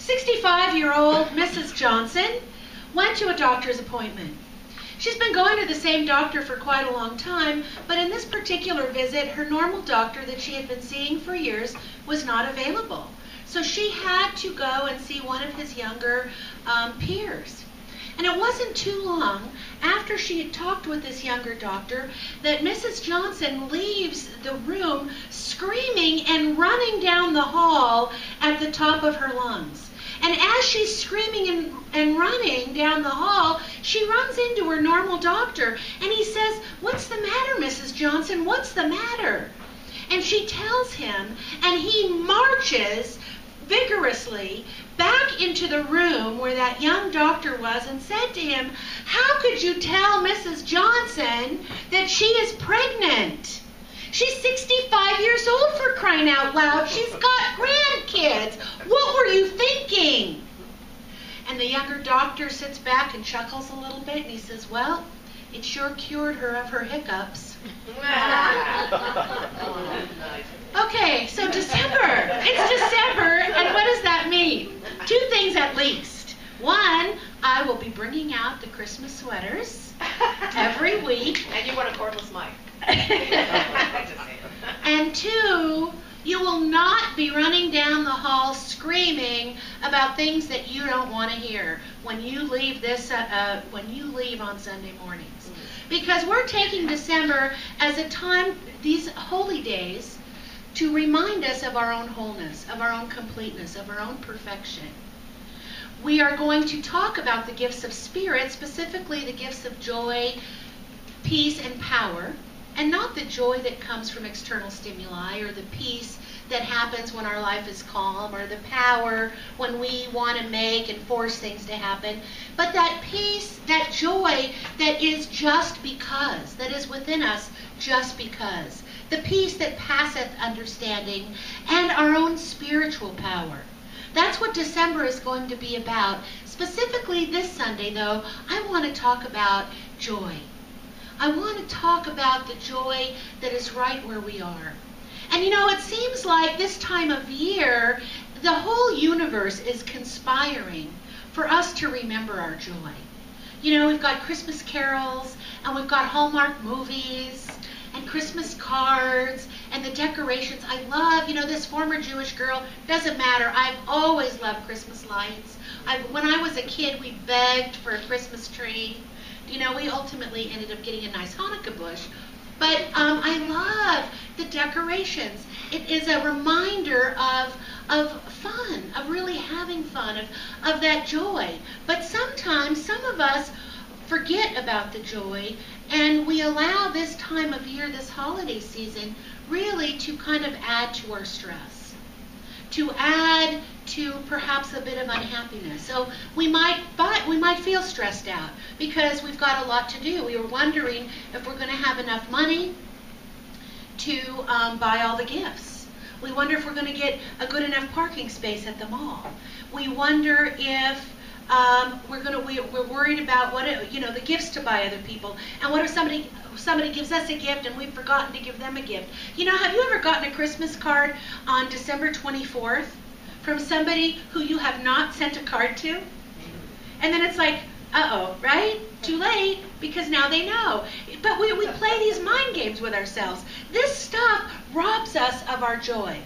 65-year-old Mrs. Johnson went to a doctor's appointment. She's been going to the same doctor for quite a long time, but in this particular visit, her normal doctor that she had been seeing for years was not available. So she had to go and see one of his younger peers. And it wasn't too long after she had talked with this younger doctor that Mrs. Johnson leaves the room screaming and running down the hall at the top of her lungs. And as she's screaming and running down the hall, she runs into her normal doctor. And he says, "What's the matter, Mrs. Johnson? What's the matter?" And she tells him, and he marches vigorously back into the room where that young doctor was and said to him, "How could you tell Mrs. Johnson that she is pregnant? She's 65 years old, for crying out loud. She's got grandkids. What were you thinking?" And the younger doctor sits back and chuckles a little bit, and he says, "Well, it sure cured her of her hiccups." Okay, so December. It's December, and what does that mean? Two things at least. One, I will be bringing out the Christmas sweaters every week. And you want a cordless mic. And two, you will not be running down the hall screaming about things that you don't want to hear when you leave on Sunday mornings. Because we're taking December as a time, these holy days, to remind us of our own wholeness, of our own completeness, of our own perfection. We are going to talk about the gifts of spirit, specifically the gifts of joy, peace, and power, and not the joy that comes from external stimuli, or the peace that happens when our life is calm, or the power when we want to make and force things to happen, but that peace, that joy that is just because, that is within us just because. The peace that passeth understanding, and our own spiritual power. That's what December is going to be about. Specifically this Sunday, though, I want to talk about joy. I want to talk about the joy that is right where we are. And you know, it seems like this time of year, the whole universe is conspiring for us to remember our joy. You know, we've got Christmas carols, and we've got Hallmark movies, and Christmas cards, and the decorations. I love, you know, this former Jewish girl, doesn't matter, I've always loved Christmas lights. When I was a kid, we begged for a Christmas tree. You know, we ultimately ended up getting a nice Hanukkah bush. But I love the decorations. It is a reminder of fun, of really having fun, of that joy. But sometimes some of us forget about the joy, and we allow this time of year, this holiday season, really to kind of add to our stress, to add to perhaps a bit of unhappiness. So we might feel stressed out because we've got a lot to do. We were wondering if we're going to have enough money to buy all the gifts. We wonder if we're going to get a good enough parking space at the mall. We wonder if we're worried about the gifts to buy other people, and what if somebody gives us a gift and we've forgotten to give them a gift. You know, have you ever gotten a Christmas card on December 24th from somebody who you have not sent a card to? And then it's like, uh-oh, right? Too late, because now they know. But we play these mind games with ourselves. This stuff robs us of our joy.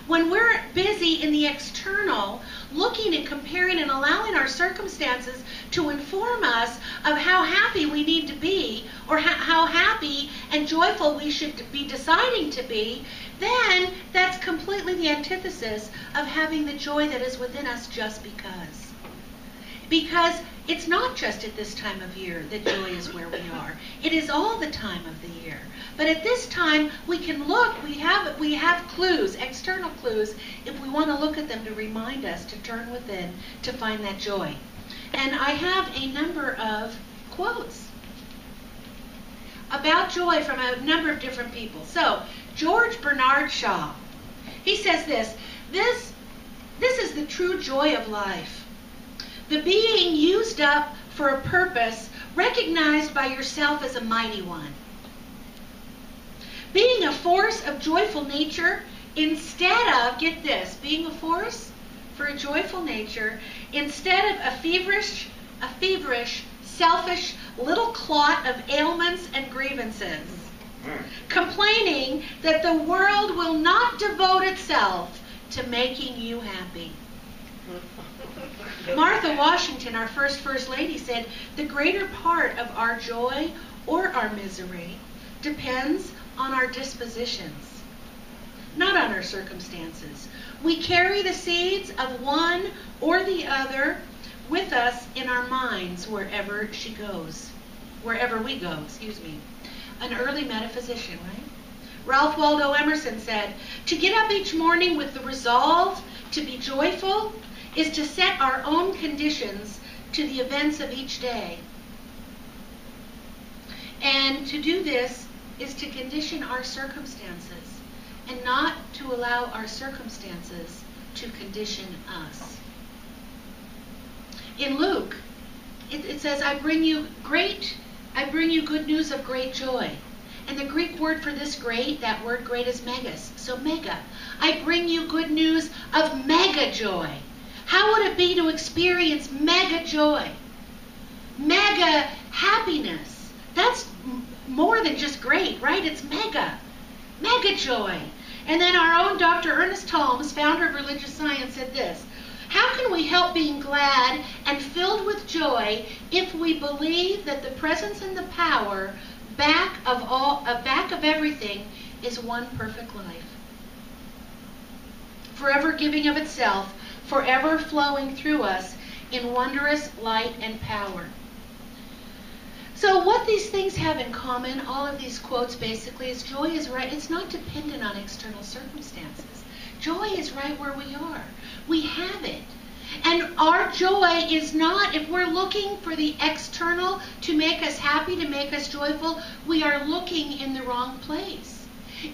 When we're busy in the external, looking and comparing and allowing our circumstances to inform us of how happy we need to be, or how happy and joyful we should be deciding to be, then that's completely the antithesis of having the joy that is within us just because. Because it's not just at this time of year that joy is where we are. It is all the time of the year. But at this time, we can look, we have clues, external clues, if we want to look at them to remind us to turn within to find that joy. And I have a number of quotes about joy from a number of different people. So, George Bernard Shaw, he says this is the true joy of life. The being used up for a purpose recognized by yourself as a mighty one. Being a force of joyful nature instead of, get this, being a force for a joyful nature instead of a feverish, selfish little clot of ailments and grievances. Complaining that the world will not devote itself to making you happy. Martha Washington, our first lady, said, the greater part of our joy or our misery depends on our dispositions, not on our circumstances. We carry the seeds of one or the other with us in our minds wherever we go, An early metaphysician, right? Ralph Waldo Emerson said, to get up each morning with the resolve to be joyful is to set our own conditions to the events of each day. And to do this is to condition our circumstances and not to allow our circumstances to condition us. In Luke, it says, I bring you good news of great joy. And the Greek word for this great, that word great is megas. So mega. I bring you good news of mega joy. How would it be to experience mega joy? Mega happiness. That's more than just great, right? It's mega. Mega joy. And then our own Dr. Ernest Holmes, founder of religious science, said this, how can we help being glad and filled with joy if we believe that the presence and the power back of everything is one perfect life? Forever giving of itself, forever flowing through us in wondrous light and power. So what these things have in common, all of these quotes basically, is joy is right. It's not dependent on external circumstances. Joy is right where we are. We have it. And our joy is not, if we're looking for the external to make us happy, to make us joyful, we are looking in the wrong place.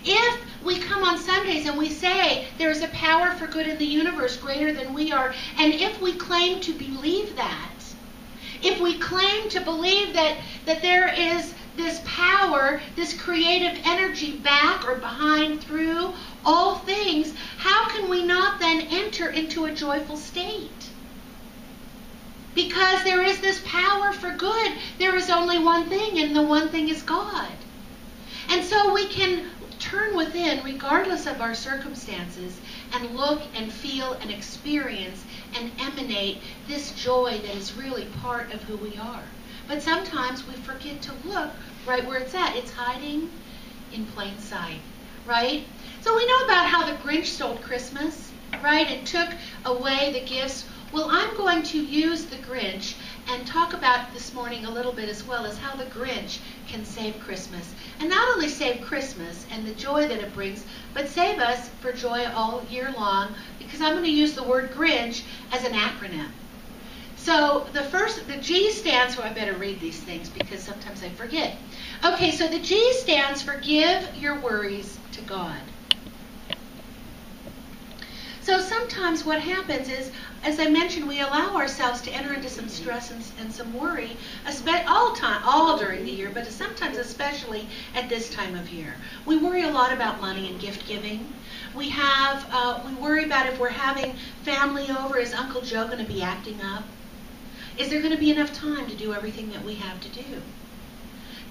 If we come on Sundays and we say there is a power for good in the universe greater than we are, and if we claim to believe that, if we claim to believe that there is this power, this creative energy back or behind, through all things, how can we not then enter into a joyful state? Because there is this power for good. There is only one thing, and the one thing is God. And so we can turn within, regardless of our circumstances, and look and feel and experience and emanate this joy that is really part of who we are. But sometimes we forget to look right where it's at. It's hiding in plain sight, right? So we know about how the Grinch stole Christmas, right, and took away the gifts. Well, I'm going to use the Grinch and talk about this morning a little bit as well as how the Grinch can save Christmas. And not only save Christmas and the joy that it brings, but save us for joy all year long, because I'm going to use the word Grinch as an acronym. So the G stands for, I better read these things because sometimes I forget. Okay, so the G stands for give your worries to God. So sometimes what happens is, as I mentioned, we allow ourselves to enter into some stress and some worry, all during the year, but sometimes especially at this time of year. We worry a lot about money and gift giving. We worry about if we're having family over, is Uncle Joe going to be acting up? Is there going to be enough time to do everything that we have to do?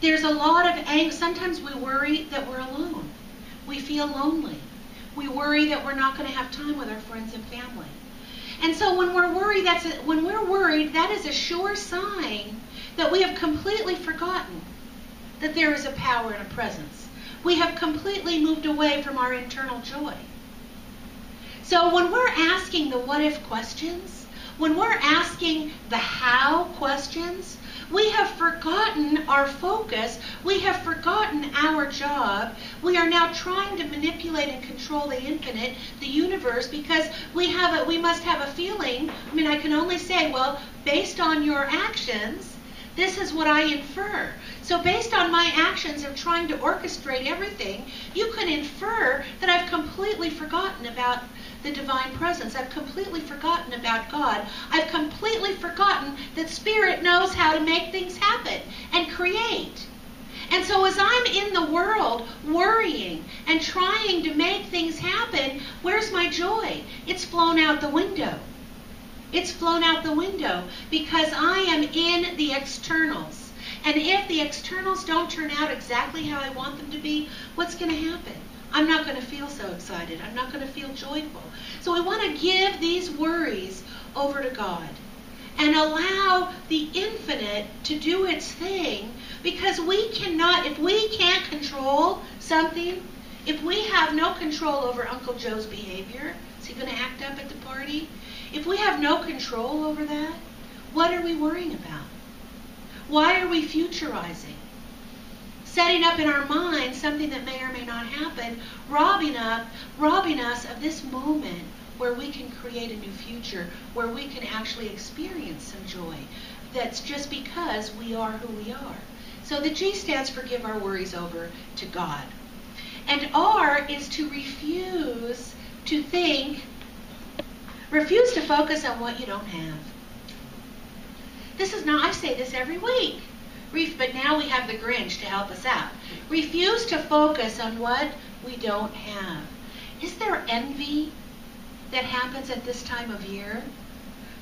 There's a lot of angst. Sometimes we worry that we're alone. We feel lonely. We worry that we're not going to have time with our friends and family. And so when we're worried, that is a sure sign that we have completely forgotten that there is a power and a presence. We have completely moved away from our internal joy. So when we're asking the what if questions, when we're asking the how questions, we have forgotten our focus. We have forgotten our job. We are now trying to manipulate and control the infinite, the universe, because we must have a feeling. I mean, I can only say, well, based on your actions, this is what I infer. So based on my actions of trying to orchestrate everything, you can infer that I've completely forgotten about the divine presence. I've completely forgotten about God. I've completely forgotten that Spirit knows how to make things happen and create. And so as I'm in the world worrying and trying to make things happen, where's my joy? It's flown out the window. It's flown out the window because I am in the externals. And if the externals don't turn out exactly how I want them to be, what's going to happen? I'm not going to feel so excited. I'm not going to feel joyful. So we want to give these worries over to God and allow the infinite to do its thing, because we cannot, if we can't control something, if we have no control over Uncle Joe's behavior, is he going to act up at the party? If we have no control over that, what are we worrying about? Why are we futurizing? Setting up in our minds something that may or may not happen, robbing us of this moment where we can create a new future, where we can actually experience some joy. That's just because we are who we are. So the G stands for give our worries over to God. And R is to refuse to focus on what you don't have. This is not, I say this every week, but now we have the Grinch to help us out. Refuse to focus on what we don't have. Is there envy that happens at this time of year?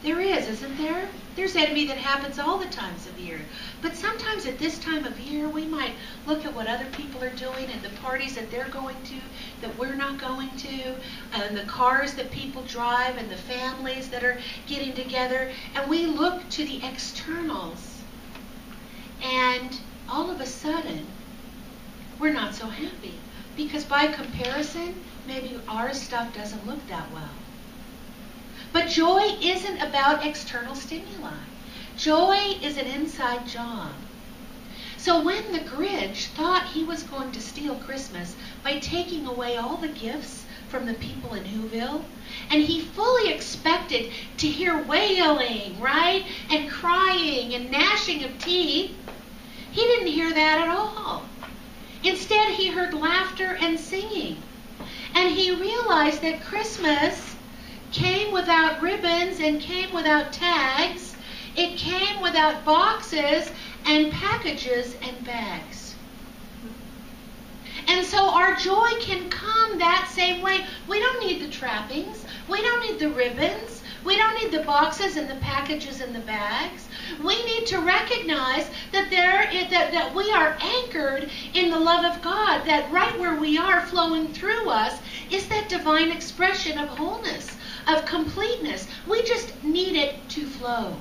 There is, isn't there? There's envy that happens all the times of year. But sometimes at this time of year, we might look at what other people are doing and the parties that they're going to, that we're not going to, and the cars that people drive and the families that are getting together, and we look to the externals, and all of a sudden, we're not so happy. Because by comparison, maybe our stuff doesn't look that well. But joy isn't about external stimuli. Joy is an inside job. So when the Grinch thought he was going to steal Christmas by taking away all the gifts from the people in Whoville, and he fully expected to hear wailing, right, and crying and gnashing of teeth, he didn't hear that at all. Instead, he heard laughter and singing. And he realized that Christmas came without ribbons and came without tags. It came without boxes and packages and bags. And so our joy can come that same way. We don't need the trappings. We don't need the ribbons. We don't need the boxes and the packages and the bags. We need to recognize that that we are anchored in the love of God, that right where we are flowing through us is that divine expression of wholeness, of completeness. We just need it to flow.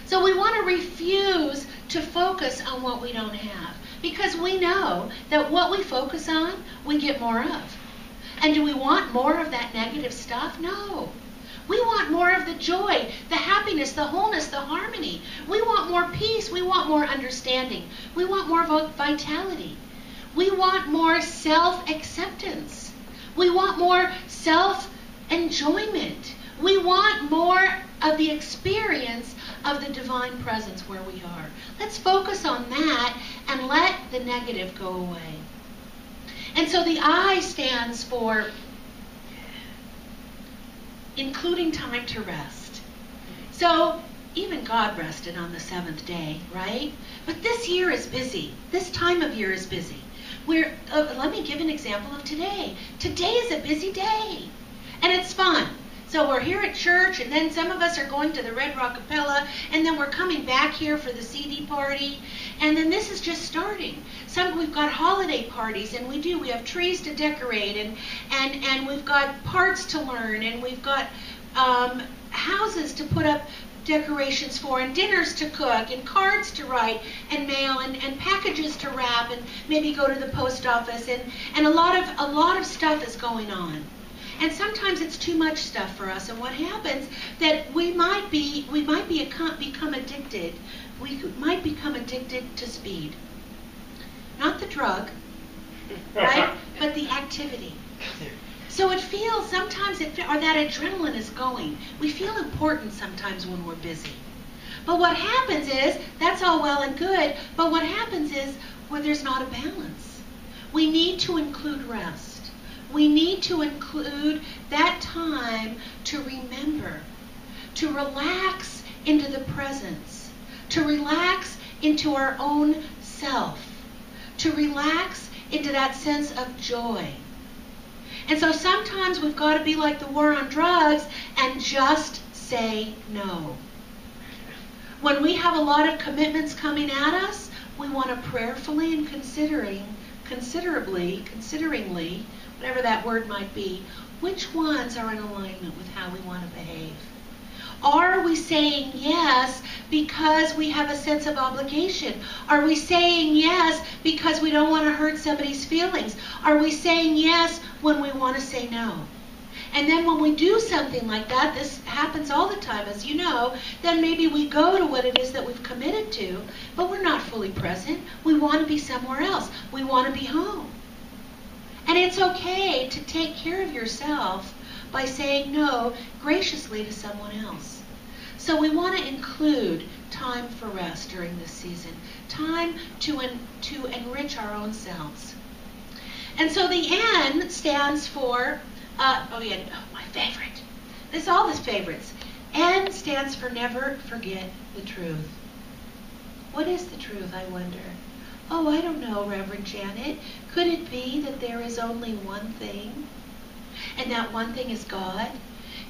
So we want to refuse to focus on what we don't have, because we know that what we focus on, we get more of. And do we want more of that negative stuff? No. We want more of the joy, the happiness, the wholeness, the harmony. We want more peace. We want more understanding. We want more vitality. We want more self-acceptance. We want more self-enjoyment. We want more of the experience of the divine presence where we are. Let's focus on that and let the negative go away. And so the I stands for including time to rest. So even God rested on the seventh day, right? But this year is busy. This time of year is busy. Let me give an example of today. Today is a busy day, and it's fun. So we're here at church, and then some of us are going to the Red Rock Capella, and then we're coming back here for the CD party, and then this is just starting. We've got holiday parties, and we have trees to decorate, and we've got parts to learn, and we've got houses to put up decorations for, and dinners to cook, and cards to write and mail, and packages to wrap, and maybe go to the post office, and a lot of stuff is going on. And sometimes it's too much stuff for us, and what happens that we might become addicted. We might become addicted to speed. Not the drug, right? But the activity. So it feels sometimes, or that adrenaline is going. We feel important sometimes when we're busy. But what happens is, that's all well and good, but what happens is, there's not a balance. We need to include rest. We need to include that time to remember, to relax into the presence, to relax into our own self, to relax into that sense of joy. And so sometimes we've got to be like the war on drugs and just say no. When we have a lot of commitments coming at us, we want to prayerfully and consideringly, whatever that word might be, which ones are in alignment with how we want to behave. Are we saying yes because we have a sense of obligation? Are we saying yes because we don't want to hurt somebody's feelings? Are we saying yes when we want to say no? And then when we do something like that, this happens all the time, as you know, then maybe we go to what it is that we've committed to, but we're not fully present. We want to be somewhere else. We want to be home. And it's okay to take care of yourself by saying no graciously to someone else. So we want to include time for rest during this season, time to enrich our own selves. And so the N stands for, my favorite. There's all these favorites. N stands for never forget the truth. What is the truth, I wonder? Oh, I don't know, Reverend Janet. Could it be that there is only one thing? And that one thing is God?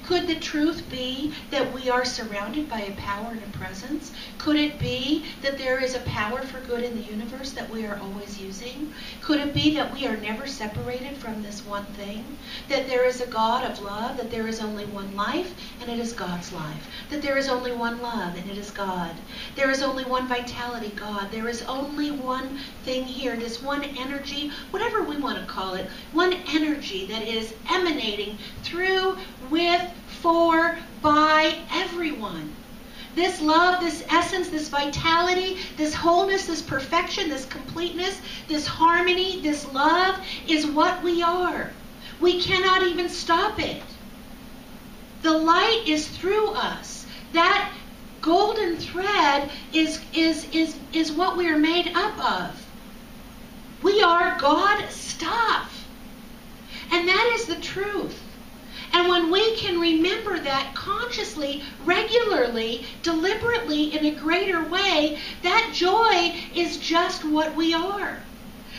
Could the truth be that we are surrounded by a power and a presence? Could it be that there is a power for good in the universe that we are always using? Could it be that we are never separated from this one thing? That there is a God of love, that there is only one life, and it is God's life. That there is only one love, and it is God. There is only one vitality, God. There is only one thing here, this one energy, whatever we want to call it, one energy that is emanating through, with, for, by everyone. This love, this essence, this vitality, this wholeness, this perfection, this completeness, this harmony, this love is what we are. We cannot even stop it. The light is through us. That golden thread is what we are made up of. We are God stuff. And that is the truth. And when we can remember that consciously, regularly, deliberately, in a greater way, that joy is just what we are.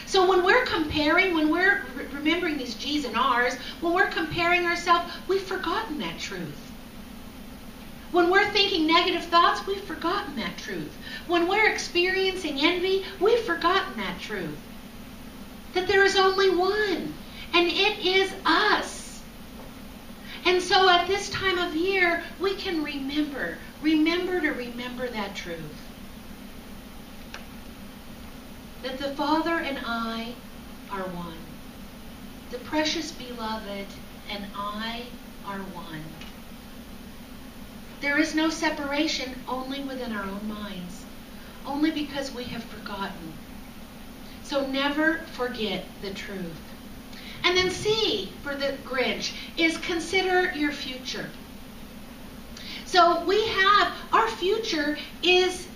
So when we're comparing, when we're remembering these G's and R's, when we're comparing ourselves, we've forgotten that truth. When we're thinking negative thoughts, we've forgotten that truth. When we're experiencing envy, we've forgotten that truth. That there is only one, and it is us. And so at this time of year, we can remember that truth. That the Father and I are one. The precious beloved and I are one. There is no separation only within our own minds, only because we have forgotten. So never forget the truth. And then C, for the Grinch, is consider your future. So our future is,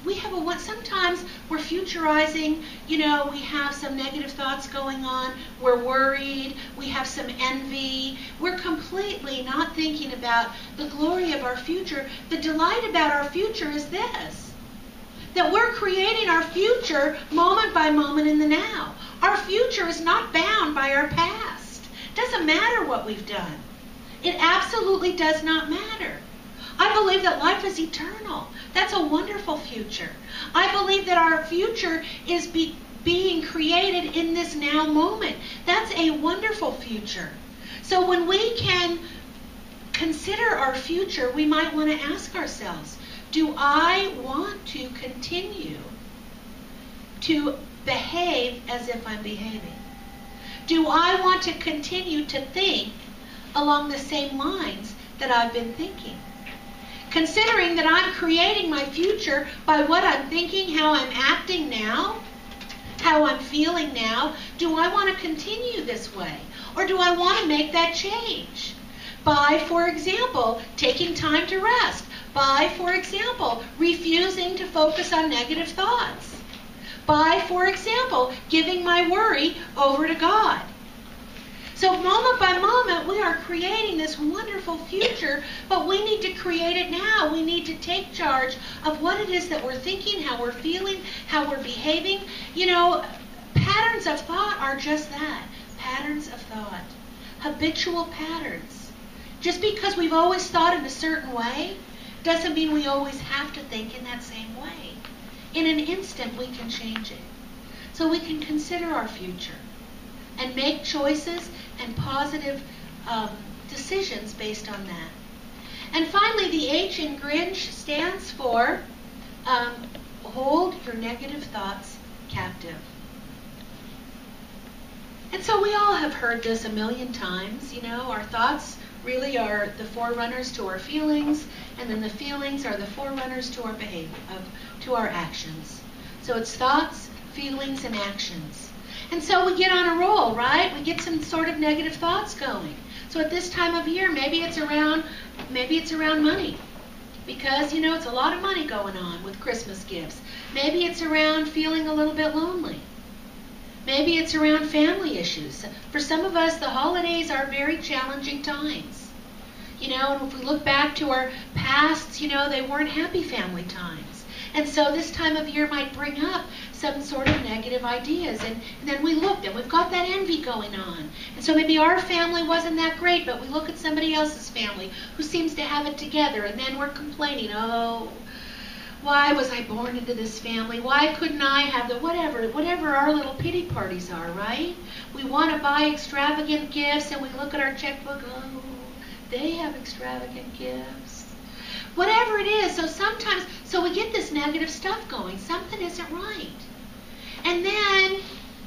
sometimes we're futurizing, we have some negative thoughts going on, we're worried, we have some envy, we're completely not thinking about the glory of our future. The delight about our future is this, that we're creating our future moment by moment in the now. Our future is not bound by our past. It doesn't matter what we've done. It absolutely does not matter. I believe that life is eternal. That's a wonderful future. I believe that our future is being created in this now moment. That's a wonderful future. So when we can consider our future, we might want to ask ourselves, do I want to continue to behave as if I'm behaving? Do I want to continue to think along the same lines that I've been thinking? Considering that I'm creating my future by what I'm thinking, how I'm acting now, how I'm feeling now, do I want to continue this way? Or do I want to make that change? By, for example, taking time to rest. By, for example, refusing to focus on negative thoughts. By, for example, giving my worry over to God. So moment by moment, we are creating this wonderful future, but we need to create it now. We need to take charge of what it is that we're thinking, how we're feeling, how we're behaving. You know, patterns of thought are just that, patterns of thought, habitual patterns. Just because we've always thought in a certain way doesn't mean we always have to think in that same way. In an instant, we can change it. So we can consider our future and make choices and positive decisions based on that. And finally, the H in Grinch stands for hold your negative thoughts captive. And so we all have heard this a million times. You know, our thoughts really are the forerunners to our feelings, and then the feelings are the forerunners to our behavior, to our actions. So it's thoughts, feelings, and actions. And so we get on a roll, right? We get some sort of negative thoughts going. So at this time of year, maybe it's around money. Because, you know, it's a lot of money going on with Christmas gifts. Maybe it's around feeling a little bit lonely. Maybe it's around family issues. For some of us, the holidays are very challenging times. You know, and if we look back to our pasts, you know, they weren't happy family times. And so this time of year might bring up some sort of negative ideas. And then we look, and we've got that envy going on. And so maybe our family wasn't that great, but we look at somebody else's family who seems to have it together, and then we're complaining, oh, why was I born into this family? Why couldn't I have the whatever our little pity parties are, right? We want to buy extravagant gifts, and we look at our checkbook, oh, they have extravagant gifts. Whatever it is, so we get this negative stuff going. Something isn't right. And then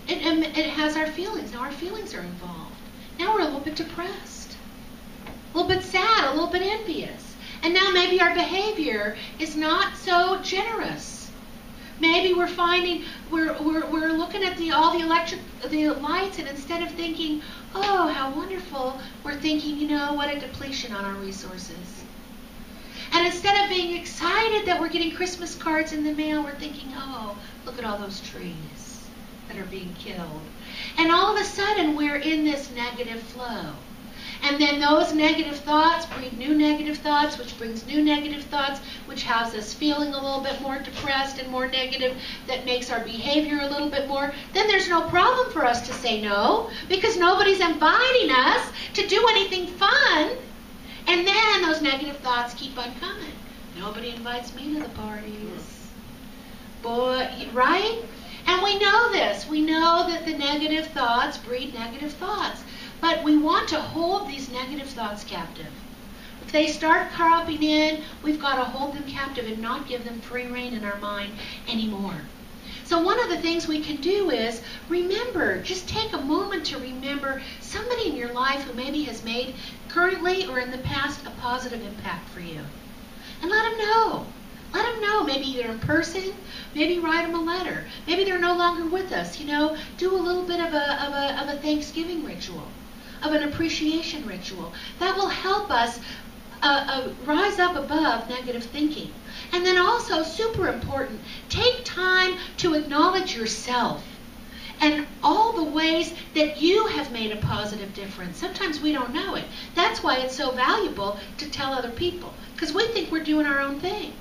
it has our feelings. Now our feelings are involved. Now we're a little bit depressed, a little bit sad, a little bit envious. And now maybe our behavior is not so generous. Maybe we're finding we're looking at the lights, and instead of thinking, oh, how wonderful, we're thinking, you know, what a depletion on our resources. And instead of being excited that we're getting Christmas cards in the mail, we're thinking, oh, look at all those trees that are being killed. And all of a sudden, we're in this negative flow. And then those negative thoughts breed new negative thoughts, which brings new negative thoughts, which has us feeling a little bit more depressed and more negative, that makes our behavior a little bit more. Then there's no problem for us to say no, because nobody's inviting us to do anything fun. And then those negative thoughts keep on coming. Nobody invites me to the parties. Boy, right? And we know this. We know that the negative thoughts breed negative thoughts. But we want to hold these negative thoughts captive. If they start cropping in, we've got to hold them captive and not give them free rein in our mind anymore. So one of the things we can do is remember, just take a moment to remember somebody in your life who maybe has made currently or in the past a positive impact for you. And let them know. Let them know, maybe either in person, maybe write them a letter. Maybe they're no longer with us, you know. Do a little bit of a Thanksgiving ritual, of an appreciation ritual. That will help us rise up above negative thinking. And then also, super important, take time to acknowledge yourself and all the ways that you have made a positive difference. Sometimes we don't know it. That's why it's so valuable to tell other people, because we think we're doing our own thing.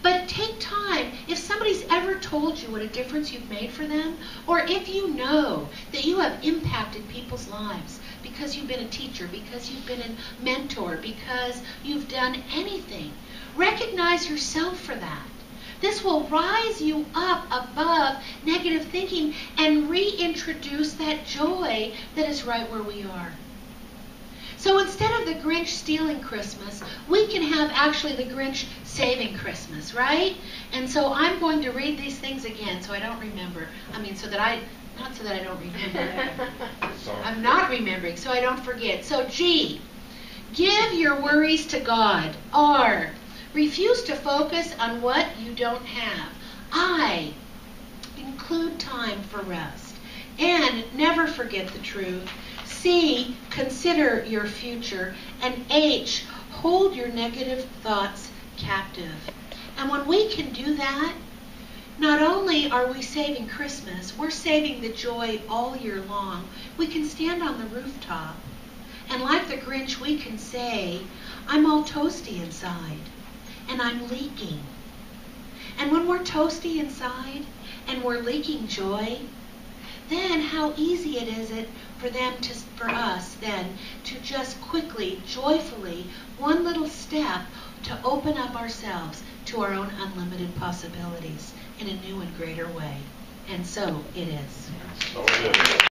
But take time, if somebody's ever told you what a difference you've made for them, or if you know that you have impacted people's lives because you've been a teacher, because you've been a mentor, because you've done anything, recognize yourself for that. This will rise you up above negative thinking and reintroduce that joy that is right where we are. So instead of the Grinch stealing Christmas, we can have actually the Grinch saving Christmas, right? And so I'm going to read these things again so I don't remember. Not so that I don't remember. I'm not remembering, so I don't forget. So G, give your worries to God. R, refuse to focus on what you don't have. I, include time for rest. N, never forget the truth. C, consider your future. And H, hold your negative thoughts captive. And when we can do that, Not only are we saving Christmas, we're saving the joy all year long. We can stand on the rooftop, and like the Grinch, we can say, I'm all toasty inside, and I'm leaking. And when we're toasty inside, and we're leaking joy, then how easy it is for us then to just quickly, joyfully, one little step to open up ourselves to our own unlimited possibilities in a new and greater way. And so it is. So good.